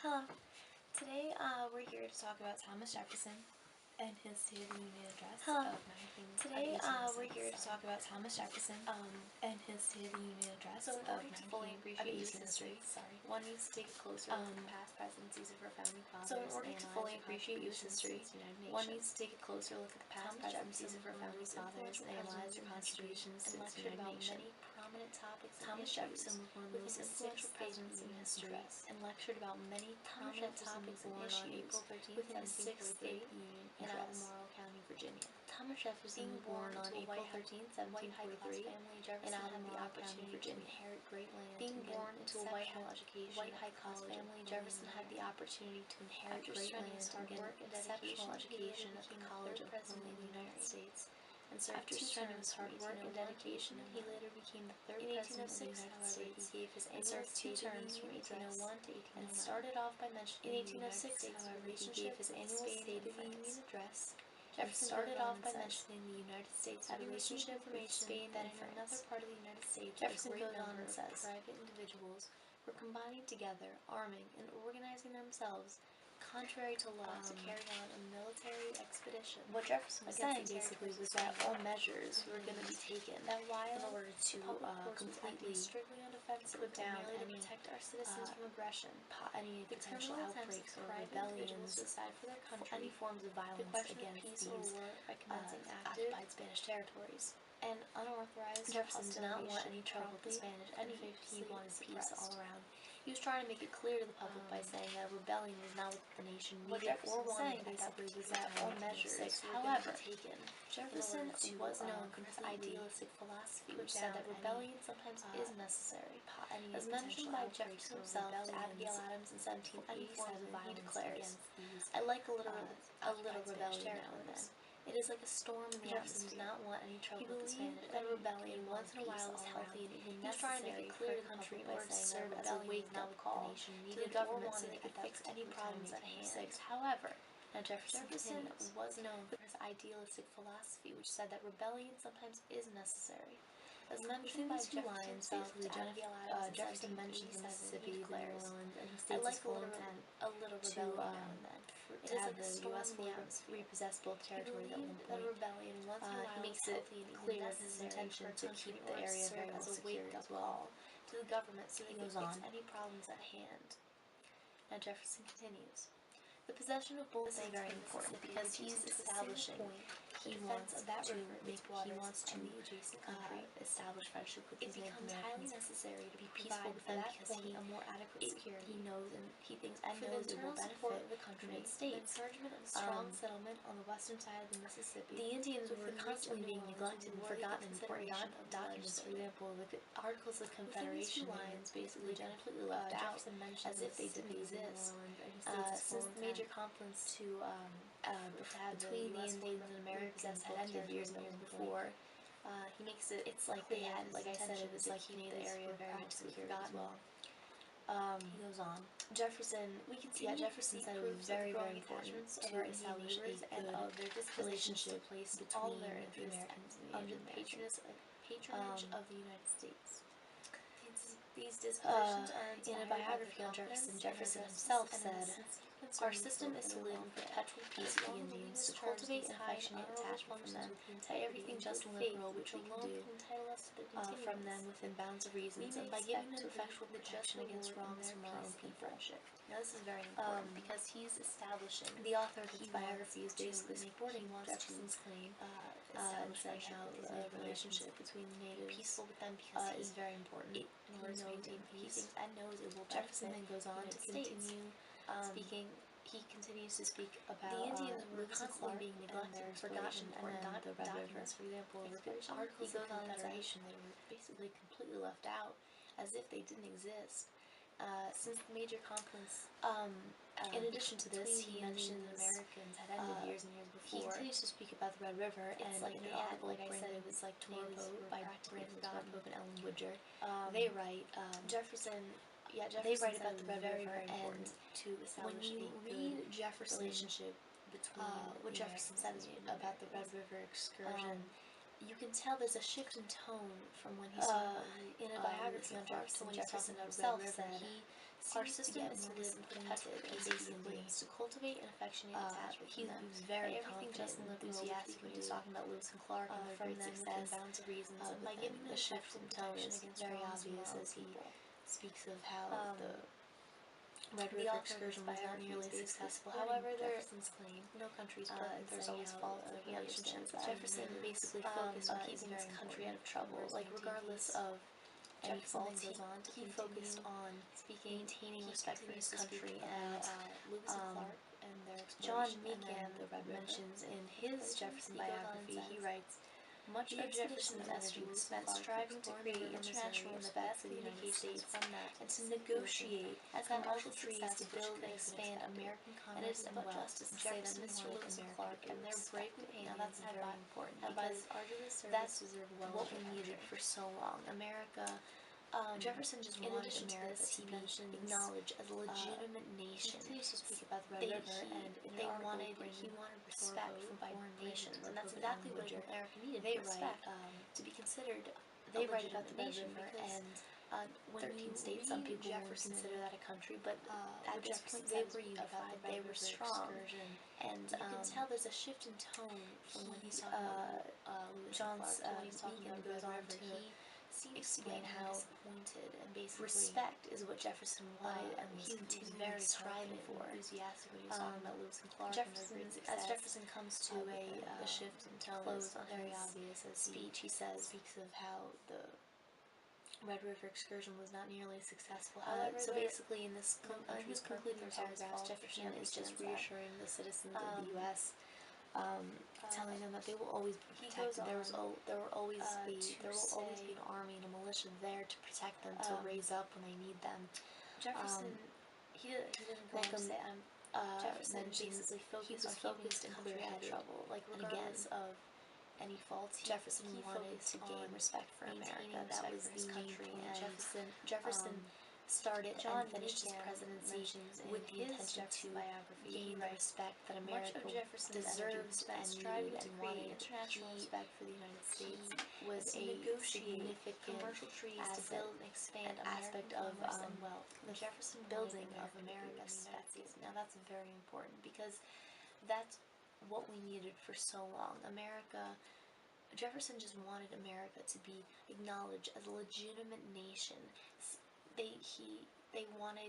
Hello. Today we're here to talk about Thomas Jefferson and his State of the Union address Hello. of 19. Today we're here to talk about Thomas Jefferson and his State of the Union address So in of order to fully 19 appreciate of his 18 history, Sorry. one needs to take a closer look at the past presidencies of our founding fathers. So in order to fully appreciate U.S. history, one needs to take a closer look at the past presidencies of our founding fathers and analyze their contributions to the United Nations. many prominent topics. Thomas Jefferson was one of the most influential presidents in history and lectured about many prominent topics and issues within his 6th State of the Union in Albemarle County, Virginia. Thomas Jefferson was born on April 13, 1743, in Albemarle County, Virginia. Inherit great land. Being born into a white high-class family, Jefferson had the opportunity to inherit great land and get exceptional education at the College of President of the United States. And served After 2 spending terms his from hard work and 1801 dedication, to he later became the third In president of the 1806, United however, States he gave his and annual served 2 State of the terms from Union address 1801 to 1809. and started off by mentioning In the United 1806, States however, he relationship gave his with annual Spain State and of the France. Union address. Jefferson started goes off on by and says, mentioning the United States having relationship received with information Spain that and in France. another part of the United States, Jefferson a great goes on number and of says, private individuals were combining together, arming, and organizing themselves contrary to law to carry on a military expedition. What Jefferson was saying against the basically was territories that of all Spain. measures were going to be taken That while in order to the public courts was completely acting strictly on defensive put down and merely any to protect our citizens from aggression, any the potential criminal attempts outbreaks of or private individuals rebellions, to decide for their country, any forms of the violence question of against peace these or war by commencing active occupied Spanish territories. and unauthorized Jefferson did not want hostility any trouble with the promptly Spanish, and and he famously wanted peace suppressed. all around. He was trying to make it clear to the public by saying that a rebellion was not what the nation What needed Jefferson or was wanted saying at that basically was particular that time all in measures 1806. were going to However, be taken Jefferson was known for his completely idealistic philosophy, put which said down that rebellion sometimes is necessary. As mentioned by Jefferson himself to Abigail Adams in Any forms of 1787, he violence declares, against these I like a little occupied Spanish rebellion now and then. territories. It is like a storm in the Jefferson does atmosphere. not want any trouble He with the believed Spanish, that and a rebellion he once in a wanted while peace was all healthy around. and even He was trying to make necessary it for clear a to the country public in by order to saying serve that as a rebellion was not wake-up what the call nation to needed the or government so wanted they at could that fix any particular time problems in at hand. 1806. However, now Jefferson continues. was known for his idealistic philosophy, which said that rebellion sometimes is necessary. As mentioned Within by these 2 Jefferson lines, himself basically, to Abigail Adams in Jefferson mentions 1787, Mississippi, he the New declares, Orleans, and he I states like his full intent a little to rebellion now and then. to It is have like a the storm U.S. in fully the atmosphere. repossess both He territories at one believed that a point. rebellion once in a while He makes was it healthy and even clear his necessary intention for a to country keep in the order to area serve very well as a secured wake-up as well. call to the government so He they goes could fix on. any problems at hand. Now Jefferson continues. The possession of both This is banks very of the important Mississippi because reaches he's into a single establishing, point, he the wants defense of that to river, make, its waters, he wants to and the adjacent country. establish friendship with It these Native becomes highly Americans, necessary to be peaceful provide with at them that because point a more adequate security. he knows and he thinks and For the knows it will internal support benefit of the the country, United the States. encouragement of a strong settlement on the western side of the Mississippi, The Indians with were the constantly Creek being and New neglected and Orleans forgotten worthy of important consideration of the documents. For legislature. example, the Articles of Within these 2 Confederation were lines, basically basically, completely left out, Jefferson mentions as if they Mississippi didn't and New exist. Orleans, and he states his Since full the major intent conflicts to have between the U.S. Indians and Americans had ended years and years before, he makes it it's like clear they had, his like I said, it intention was to like keep the area were very much practically secured as forgotten. well. He goes on. Jefferson, Jefferson said it was very, very important to establish a good of their relationship place between all their the interests Americans and the under Native the Americans. patronage of the United States. These dispositions are In a inspired by biography their on Jefferson, confidence Jefferson and himself and said, Our "Our system is to live in perpetual peace with the Indians, to cultivate an affectionate attachment from them, by everything just and liberal which we can do from them within bounds of reasons, and by giving them effectual protection against wrongs from our own people." Now this is very important because he's establishing The author of his biography is basically supporting Jefferson's claim and saying how the relationship between the natives peaceful with them because is very important in order to maintain he peace. thinks and knows it will Jefferson benefit then goes on the to United States. continue speaking. He continues to speak about The Indians were Lewis and constantly Clark being and neglected their and forgotten, exploration and then the Red River. documents, for example, Articles he of goes on and says, Confederation, they were basically completely left out, as if they didn't exist. Since the major conflicts, in addition to this, he mentions Americans had ended years and years he before. continues to speak about the Red River, and Like in they an had, article like I said, it was like Brandon Pope by practically Brandon forgotten. Pope and Ellen Woodger, They they write Jefferson they write said about it the was Red very, River, very and important to when establish you a read good Jefferson relationship between what the Jefferson says Americans and the about the Red Americans. River excursion, you can tell there's a shift in tone from when he's in a biography on Jefferson. Jefferson himself said, "Our system is to live competitive and basically to cultivate an affectionate attachment." He was very confident and enthusiastic when he was talking about Lewis and Clark and their great success. Bounds of reasons, by giving the shift in tone is very obvious as he speaks of how the Red River Excursion was not nearly successful. However, Jefferson's claim, no country's perfect, there's always faults, and he understands that. Jefferson basically focused on keeping his country out of trouble, like regardless of any faults, he focused on maintaining respect for his country. And Lewis and Clark and their John Meekham mentions in his Jefferson biography, he writes, "Much of Jefferson's energy was spent striving to create international respect for the United States and to negotiate commercial treaties to build and expand American commerce and wealth." To say that Mr. Lewis and Clark and their brave companions is very important, because that's what we needed for so long. America, Jefferson just wanted America to be acknowledged as a legitimate nation. He speak about the Red River, and he wanted respect from foreign nations, and that's exactly what America needed. They respect to be considered. They write about the nation because when 13 states, some people won't consider that a country, but at this point they were unified, they were strong, and you can tell there's a shift in tone from when he's talking about John's Meekham goes on to explain how respect is what Jefferson wanted and was continually striving for. Enthusiastic when he was talking about Lewis and Clark. As Jefferson comes to the shift in tone, close on very obvious speech, he speaks of how the Red River Excursion was not nearly successful. So basically, in his concluding paragraph, Jefferson is just reassuring the citizens of the U.S., telling them that they will always be protected. There will always be an army and a militia there to protect them, to raise up when they need them. Jefferson, he didn't go on to say, Jefferson basically focused on focused and clear-headed trouble, like regardless of any faults. Jefferson wanted to gain respect for America. That was the main point. Jefferson started and finished his presidency with the intention to gain the respect that America deserved and needed and wanted. International respect for the United States was a significant aspect of the Jefferson building of America. Now that's very important, because that's what we needed for so long. Jefferson just wanted America to be acknowledged as a legitimate nation. They wanted